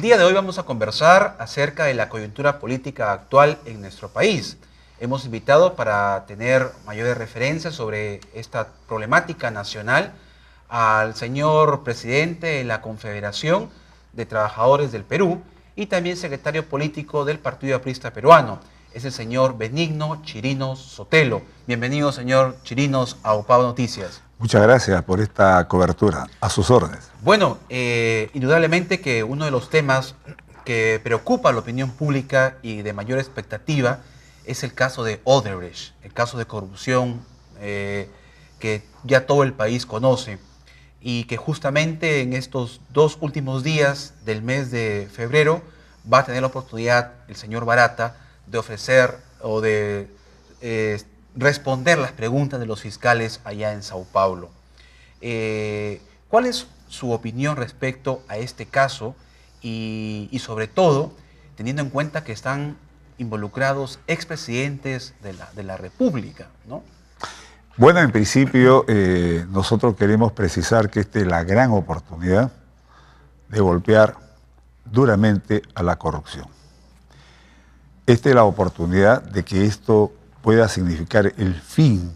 día de hoy vamos a conversar acerca de la coyuntura política actual en nuestro país. Hemos invitado para tener mayores referencias sobre esta problemática nacional al señor presidente de la Confederación de Trabajadores del Perú y también secretario político del Partido Aprista Peruano. Es el señor Benigno Chirinos Sotelo. Bienvenido, señor Chirinos, a UPAV Noticias. Muchas gracias por esta cobertura. A sus órdenes. Bueno, indudablemente que uno de los temas que preocupa a la opinión pública y de mayor expectativa es el caso de Odebrecht, el caso de corrupción que ya todo el país conoce y que justamente en estos 2 últimos días del mes de febrero va a tener la oportunidad el señor Barata de ofrecer o de responder las preguntas de los fiscales allá en Sao Paulo. ¿Cuál es su opinión respecto a este caso y sobre todo teniendo en cuenta que están involucrados expresidentes de la República, ¿no? Bueno, en principio nosotros queremos precisar que esta es la gran oportunidad de golpear duramente a la corrupción. Esta es la oportunidad de que esto pueda significar el fin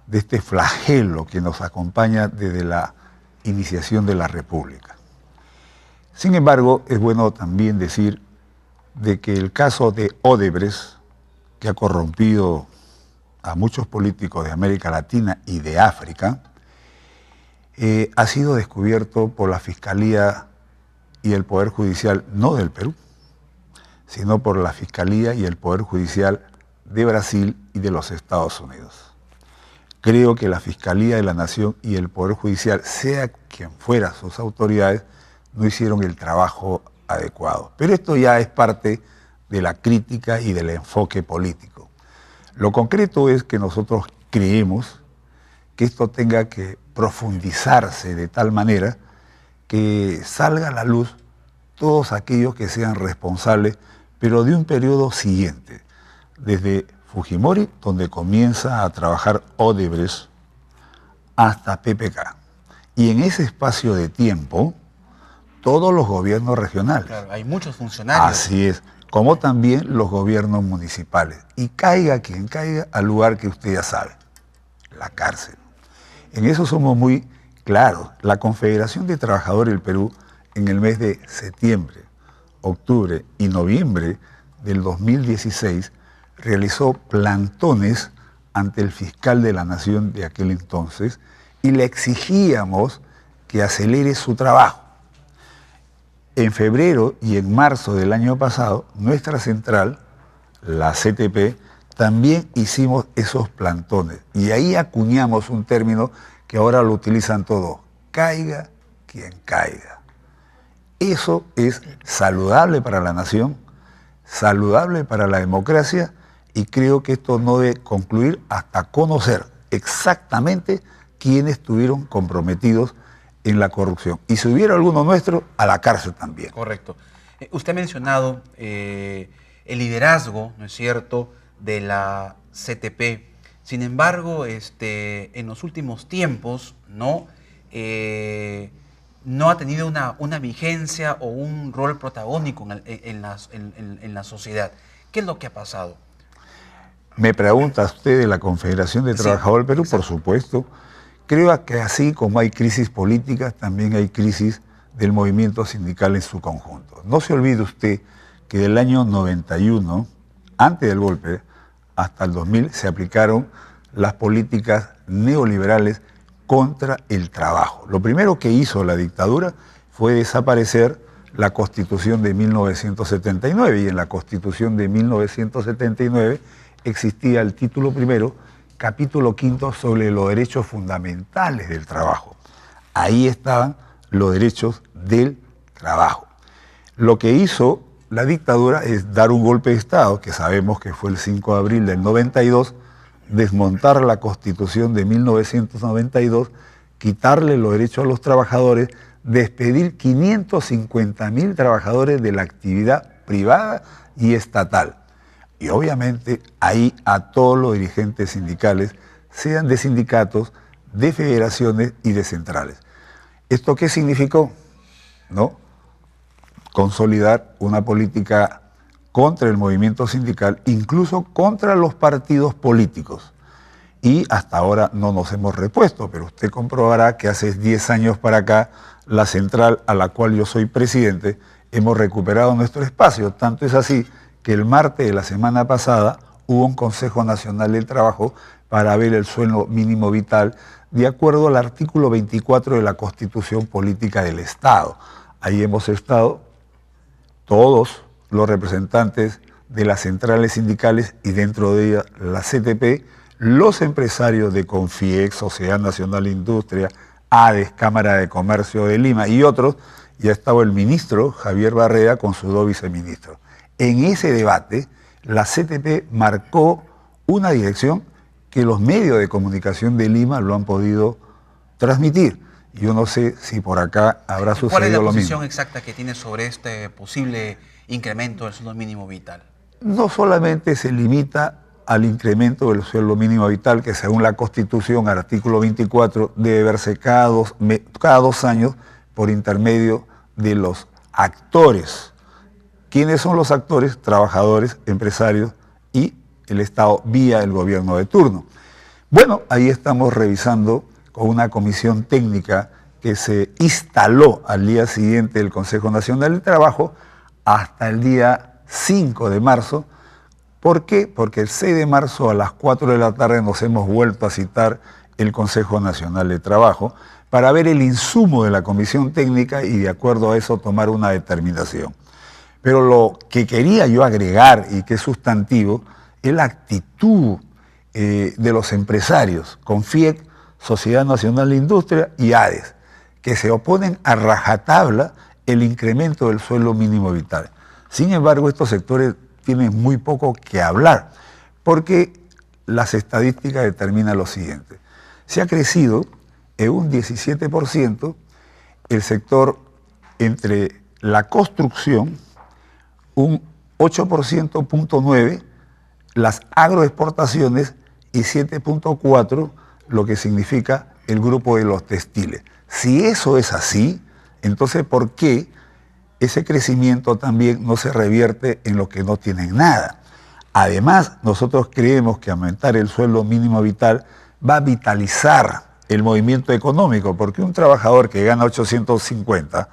de este flagelo que nos acompaña desde la iniciación de la República. Sin embargo, es bueno también decir de que el caso de Odebrecht, que ha corrompido a muchos políticos de América Latina y de África, ha sido descubierto por la Fiscalía y el Poder Judicial, no del Perú, sino por la Fiscalía y el Poder Judicial de Brasil y de los Estados Unidos. Creo que la Fiscalía de la Nación y el Poder Judicial, sea quien fuera sus autoridades, no hicieron el trabajo adecuado. Pero esto ya es parte de la crítica y del enfoque político. Lo concreto es que nosotros creemos que esto tenga que profundizarse de tal manera que salga a la luz todos aquellos que sean responsables, pero de un periodo siguiente, desde Fujimori, donde comienza a trabajar Odebrecht, hasta PPK. Y en ese espacio de tiempo, todos los gobiernos regionales. Claro, hay muchos funcionarios. Así es, como también los gobiernos municipales. Y caiga quien caiga al lugar que usted ya sabe, la cárcel. En eso somos muy claros. La Confederación de Trabajadores del Perú, en el mes de septiembre, octubre y noviembre del 2016, realizó plantones ante el fiscal de la Nación de aquel entonces y le exigíamos que acelere su trabajo. En febrero y en marzo del año pasado, nuestra central, la CTP, también hicimos esos plantones. Y ahí acuñamos un término que ahora lo utilizan todos: caiga quien caiga. Eso es saludable para la nación, saludable para la democracia, y creo que esto no debe concluir hasta conocer exactamente quiénes estuvieron comprometidos en la corrupción. Y si hubiera alguno nuestro, a la cárcel también. Correcto. Usted ha mencionado el liderazgo, ¿no es cierto?, de la CTP. Sin embargo, en los últimos tiempos, ¿no? No ha tenido una vigencia o un rol protagónico en la sociedad. ¿Qué es lo que ha pasado? Me pregunta usted de la Confederación de Trabajadores del Perú, exacto. Por supuesto. Creo que así como hay crisis políticas, también hay crisis del movimiento sindical en su conjunto. No se olvide usted que del año 91, antes del golpe, hasta el 2000, se aplicaron las políticas neoliberales contra el trabajo. Lo primero que hizo la dictadura fue desaparecer la Constitución de 1979, y en la Constitución de 1979 existía el título primero, capítulo 5 sobre los derechos fundamentales del trabajo. Ahí estaban los derechos del trabajo. Lo que hizo la dictadura es dar un golpe de Estado, que sabemos que fue el 5 de abril del 92, desmontar la Constitución de 1992, quitarle los derechos a los trabajadores, despedir 550.000 trabajadores de la actividad privada y estatal. Y obviamente ahí a todos los dirigentes sindicales, sean de sindicatos, de federaciones y de centrales. ¿Esto qué significó? ¿No? consolidar una política contra el movimiento sindical, incluso contra los partidos políticos. Y hasta ahora no nos hemos repuesto, pero usted comprobará que hace 10 años para acá, la central a la cual yo soy presidente, hemos recuperado nuestro espacio. Tanto es así que el martes de la semana pasada hubo un Consejo Nacional del Trabajo para ver el sueldo mínimo vital de acuerdo al artículo 24 de la Constitución Política del Estado. Ahí hemos estado todos los representantes de las centrales sindicales y dentro de ellas la CTP, los empresarios de Confiex, Sociedad Nacional de Industria, ADES, Cámara de Comercio de Lima y otros, y ha estado el ministro Javier Barreda con sus dos viceministros. En ese debate, la CTP marcó una dirección que los medios de comunicación de Lima lo han podido transmitir. Yo no sé si por acá habrá sucedido lo mismo. ¿Cuál es la posición exacta que tiene sobre este posible incremento del sueldo mínimo vital? No solamente se limita al incremento del sueldo mínimo vital, que según la Constitución, artículo 24, debe verse cada dos años por intermedio de los actores. ¿Quiénes son los actores? Trabajadores, empresarios y el Estado vía el gobierno de turno. Bueno, ahí estamos revisando con una comisión técnica que se instaló al día siguiente del Consejo Nacional del Trabajo hasta el día 5 de marzo. ¿Por qué? Porque el 6 de marzo a las 4 de la tarde nos hemos vuelto a citar el Consejo Nacional de Trabajo para ver el insumo de la comisión técnica y de acuerdo a eso tomar una determinación. Pero lo que quería yo agregar y que es sustantivo es la actitud de los empresarios, Confiex, Sociedad Nacional de Industria y ADES, que se oponen a rajatabla el incremento del sueldo mínimo vital. Sin embargo, estos sectores tienen muy poco que hablar, porque las estadísticas determinan lo siguiente. Se ha crecido en un 17% el sector entre la construcción, un 8,9%, las agroexportaciones y 7,4%, lo que significa el grupo de los textiles. Si eso es así, entonces ¿por qué ese crecimiento también no se revierte en los que no tienen nada? Además, nosotros creemos que aumentar el sueldo mínimo vital va a vitalizar el movimiento económico, porque un trabajador que gana 850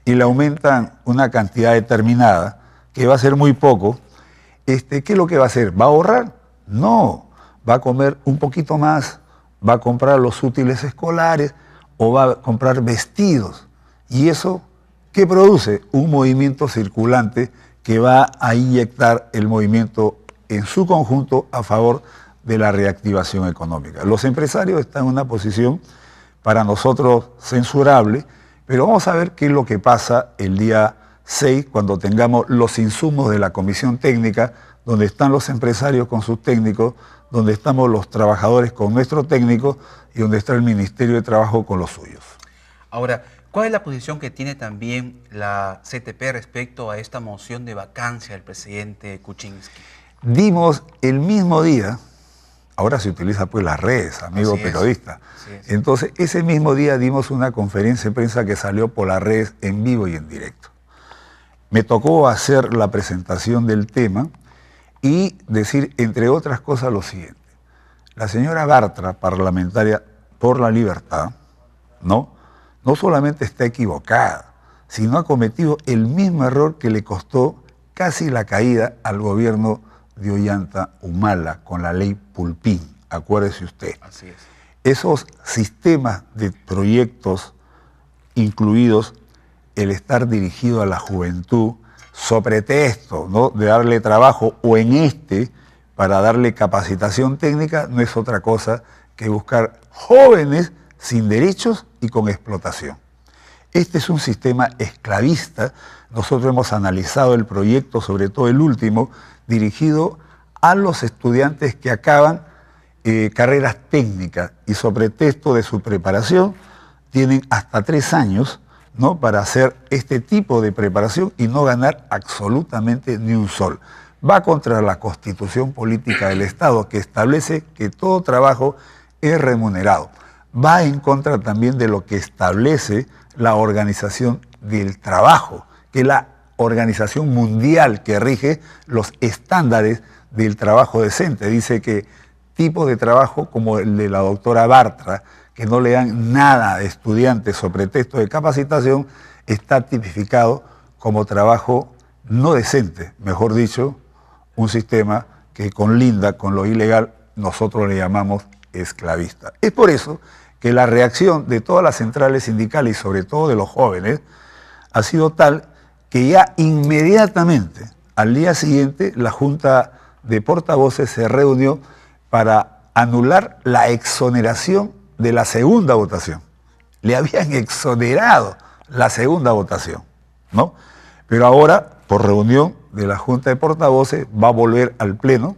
y le aumentan una cantidad determinada, que va a ser muy poco, ¿qué es lo que va a hacer? ¿Va a ahorrar? No, va a comer un poquito más, va a comprar los útiles escolares o va a comprar vestidos. Y eso, ¿qué produce? Un movimiento circulante que va a inyectar el movimiento en su conjunto a favor de la reactivación económica. Los empresarios están en una posición para nosotros censurable, pero vamos a ver qué es lo que pasa el día 6 cuando tengamos los insumos de la comisión técnica, donde están los empresarios con sus técnicos, donde estamos los trabajadores con nuestros técnicos y donde está el Ministerio de Trabajo con los suyos. Ahora, ¿cuál es la posición que tiene también la CTP respecto a esta moción de vacancia del presidente Kuczynski? Dimos el mismo día, ahora se utiliza pues las redes, amigo periodista. Entonces, ese mismo día dimos una conferencia de prensa que salió por las redes en vivo y en directo. Me tocó hacer la presentación del tema y decir, entre otras cosas, lo siguiente. La señora Bartra, parlamentaria por la libertad, no solamente está equivocada, sino ha cometido el mismo error que le costó casi la caída al gobierno de Ollanta Humala con la ley Pulpín, acuérdese usted. Así es. Esos sistemas de proyectos, incluidos el estar dirigido a la juventud, sobre pretexto, ¿no?, de darle trabajo o para darle capacitación técnica, no es otra cosa que buscar jóvenes sin derechos y con explotación. Este es un sistema esclavista. Nosotros hemos analizado el proyecto, sobre todo el último, dirigido a los estudiantes que acaban carreras técnicas y sobre pretexto de su preparación tienen hasta 3 años, ¿no?, para hacer este tipo de preparación y no ganar absolutamente ni un sol. Va contra la Constitución Política del Estado, que establece que todo trabajo es remunerado. Va en contra también de lo que establece la Organización del Trabajo, que es la organización mundial que rige los estándares del trabajo decente. Dice que tipos de trabajo como el de la doctora Bartra, que no le dan nada a estudiantes o pretexto de capacitación, está tipificado como trabajo no decente, mejor dicho, un sistema que conlinda con lo ilegal, nosotros le llamamos esclavista. Es por eso que la reacción de todas las centrales sindicales y sobre todo de los jóvenes ha sido tal que ya inmediatamente, al día siguiente, la Junta de Portavoces se reunió para anular la exoneración de la segunda votación. Le habían exonerado la segunda votación, ¿no? Pero ahora, por reunión de la Junta de Portavoces, va a volver al Pleno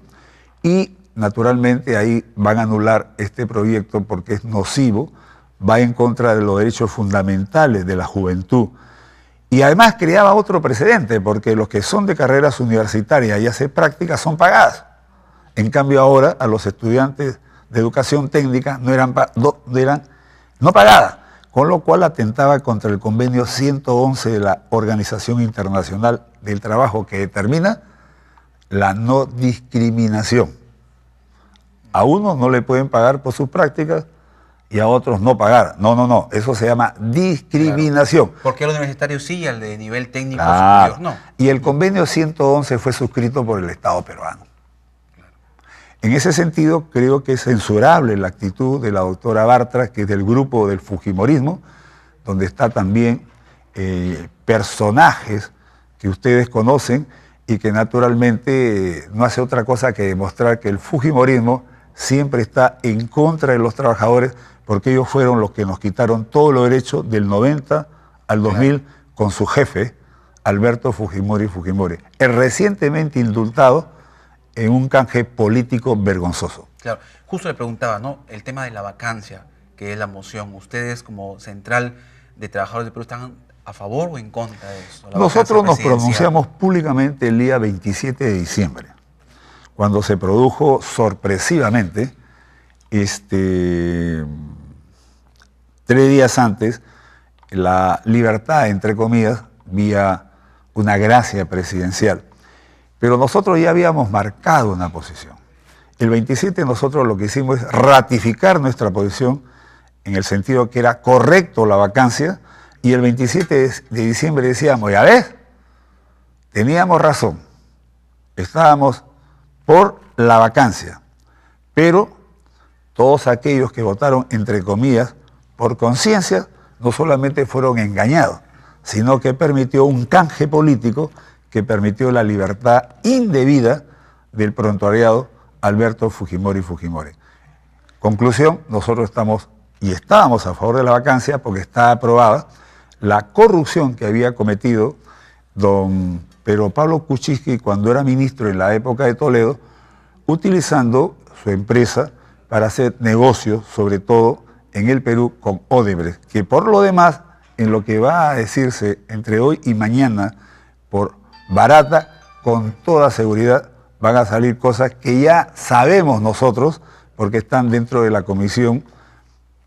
y naturalmente ahí van a anular este proyecto porque es nocivo, va en contra de los derechos fundamentales de la juventud. Y además creaba otro precedente, porque los que son de carreras universitarias y hacen prácticas son pagadas. En cambio ahora a los estudiantes de educación técnica no eran pagadas, con lo cual atentaba contra el convenio 111 de la Organización Internacional del Trabajo, que determina la no discriminación. A unos no le pueden pagar por sus prácticas y a otros no pagar. No, eso se llama discriminación. Claro. ¿Por qué al universitario sí y al de nivel técnico superior no? Y el convenio 111 fue suscrito por el Estado peruano. Claro. En ese sentido, creo que es censurable la actitud de la doctora Bartra, que es del grupo del Fujimorismo, donde está también personajes que ustedes conocen y que naturalmente no hace otra cosa que demostrar que el Fujimorismo siempre está en contra de los trabajadores, porque ellos fueron los que nos quitaron todos los derechos del 90 al 2000 con su jefe, Alberto Fujimori. El recientemente indultado en un canje político vergonzoso. Claro, justo le preguntaba, ¿no? El tema de la vacancia, que es la moción. ¿Ustedes como Central de Trabajadores de Perú están a favor o en contra de eso? Nosotros nos pronunciamos públicamente el día 27 de diciembre. Cuando se produjo sorpresivamente, 3 días antes, la libertad, entre comillas, vía una gracia presidencial. Pero nosotros ya habíamos marcado una posición. El 27 nosotros lo que hicimos es ratificar nuestra posición en el sentido que era correcto la vacancia, y el 27 de diciembre decíamos, ya ves, teníamos razón, estábamos por la vacancia, pero todos aquellos que votaron, entre comillas, por conciencia, no solamente fueron engañados, sino que permitió un canje político que permitió la libertad indebida del prontuariado Alberto Fujimori. Conclusión, nosotros estábamos a favor de la vacancia porque está aprobada la corrupción que había cometido don Pedro Pablo Kuczynski cuando era ministro en la época de Toledo, utilizando su empresa para hacer negocios, sobre todo en el Perú, con Odebrecht, que por lo demás, en lo que va a decirse entre hoy y mañana, por barata, con toda seguridad, van a salir cosas que ya sabemos nosotros, porque están dentro de la comisión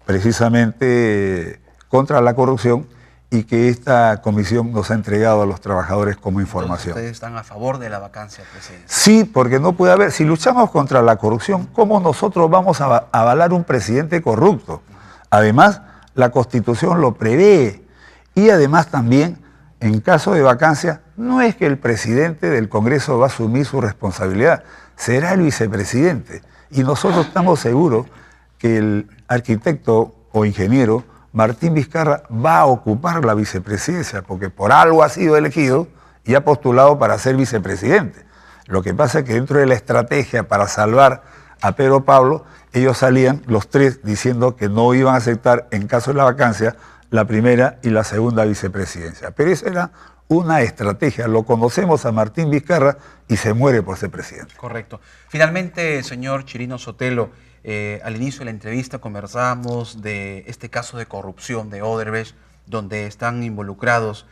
precisamente contra la corrupción, y que esta comisión nos ha entregado a los trabajadores como información. ¿Ustedes están a favor de la vacancia presidencial? Sí, porque no puede haber, si luchamos contra la corrupción, ¿cómo nosotros vamos a avalar un presidente corrupto? Además, la Constitución lo prevé, y además también, en caso de vacancia, no es que el presidente del Congreso va a asumir su responsabilidad, será el vicepresidente. Y nosotros estamos seguros que el arquitecto o ingeniero Martín Vizcarra va a ocupar la vicepresidencia, porque por algo ha sido elegido y ha postulado para ser vicepresidente. Lo que pasa es que dentro de la estrategia para salvar a Pedro Pablo, ellos salían los tres diciendo que no iban a aceptar, en caso de la vacancia, la primera y la segunda vicepresidencia. Pero esa era una estrategia. Lo conocemos a Martín Vizcarra y se muere por ser presidente. Correcto. Finalmente, señor Chirino Sotelo, al inicio de la entrevista conversábamos de este caso de corrupción de Odebrecht, donde están involucrados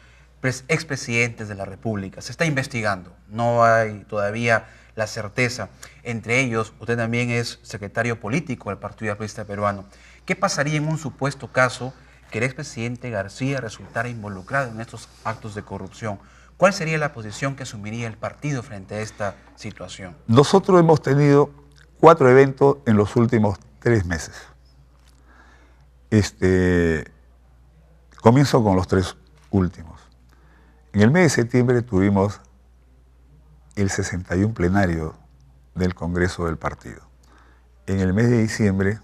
expresidentes de la República. Se está investigando, no hay todavía la certeza. Entre ellos, usted también es secretario político del Partido Aprista Peruano. ¿Qué pasaría en un supuesto caso que el expresidente García resultara involucrado en estos actos de corrupción? ¿Cuál sería la posición que asumiría el partido frente a esta situación? Nosotros hemos tenido 4 eventos en los últimos 3 meses. Comienzo con los 3 últimos. En el mes de septiembre tuvimos el 61 plenario del Congreso del partido. En el mes de diciembre,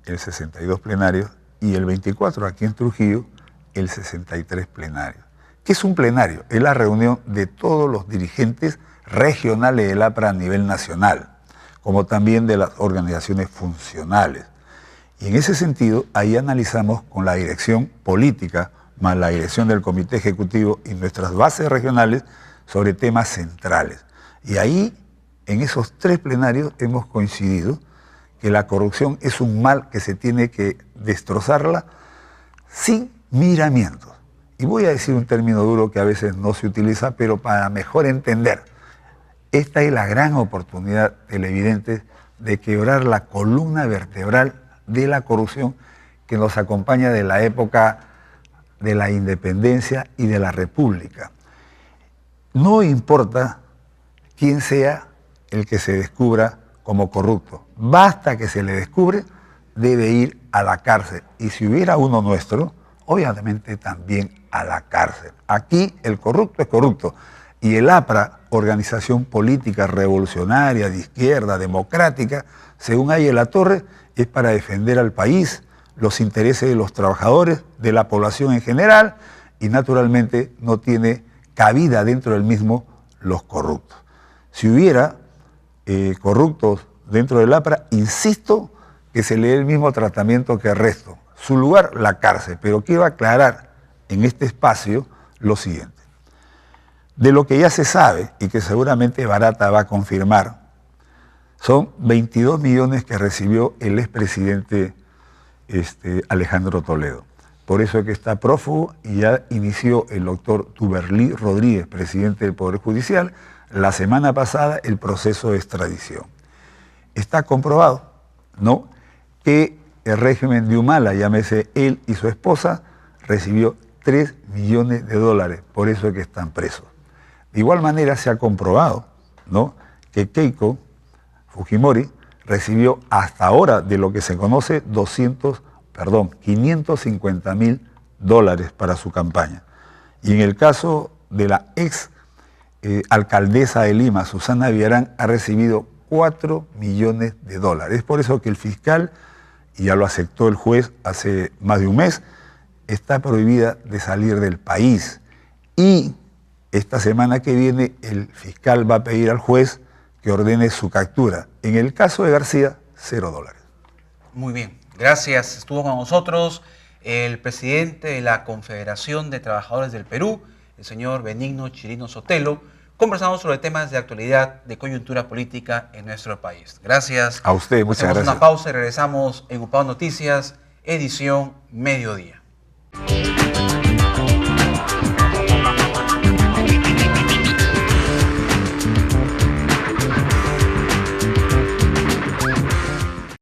el 62 plenario, y el 24 aquí en Trujillo, el 63 plenario. ¿Qué es un plenario? Es la reunión de todos los dirigentes regionales del APRA a nivel nacional, como también de las organizaciones funcionales. Y en ese sentido, ahí analizamos con la dirección política, más la dirección del Comité Ejecutivo y nuestras bases regionales sobre temas centrales. Y ahí, en esos 3 plenarios, hemos coincidido que la corrupción es un mal que se tiene que destrozarla sin miramientos. Y voy a decir un término duro que a veces no se utiliza, pero para mejor entender. Esta es la gran oportunidad, televidentes, de quebrar la columna vertebral de la corrupción que nos acompaña de la época de la independencia y de la república. No importa quién sea el que se descubra como corrupto. Basta que se le descubre, debe ir a la cárcel. Y si hubiera uno nuestro, obviamente también a la cárcel. Aquí el corrupto es corrupto. Y el APRA, organización política revolucionaria, de izquierda, democrática, según Ayala La Torre, es para defender al país, los intereses de los trabajadores, de la población en general, y naturalmente no tiene cabida dentro del mismo los corruptos. Si hubiera corruptos dentro del APRA, insisto que se le dé el mismo tratamiento que el resto. Su lugar, la cárcel. Pero quiero aclarar en este espacio lo siguiente. De lo que ya se sabe, y que seguramente Barata va a confirmar, son 22 millones que recibió el expresidente Alejandro Toledo. Por eso es que está prófugo y ya inició el doctor Tuberlí Rodríguez, presidente del Poder Judicial, la semana pasada el proceso de extradición. Está comprobado, ¿no?, que el régimen de Humala, llámese él y su esposa, recibió 3 millones de dólares, por eso es que están presos. De igual manera se ha comprobado, ¿no?, que Keiko Fujimori recibió hasta ahora, de lo que se conoce, 550.000 dólares para su campaña. Y en el caso de la ex alcaldesa de Lima, Susana Villarán, ha recibido 4 millones de dólares. Es por eso que el fiscal, y ya lo aceptó el juez hace más de un mes, está prohibida de salir del país. Y esta semana que viene el fiscal va a pedir al juez que ordene su captura. En el caso de García, 0 dólares. Muy bien, gracias. Estuvo con nosotros el presidente de la Confederación de Trabajadores del Perú, el señor Benigno Chirino Sotelo. Conversamos sobre temas de actualidad, de coyuntura política en nuestro país. Gracias. A usted, muchas gracias. Hacemos una pausa y regresamos en UPAO Noticias, edición mediodía.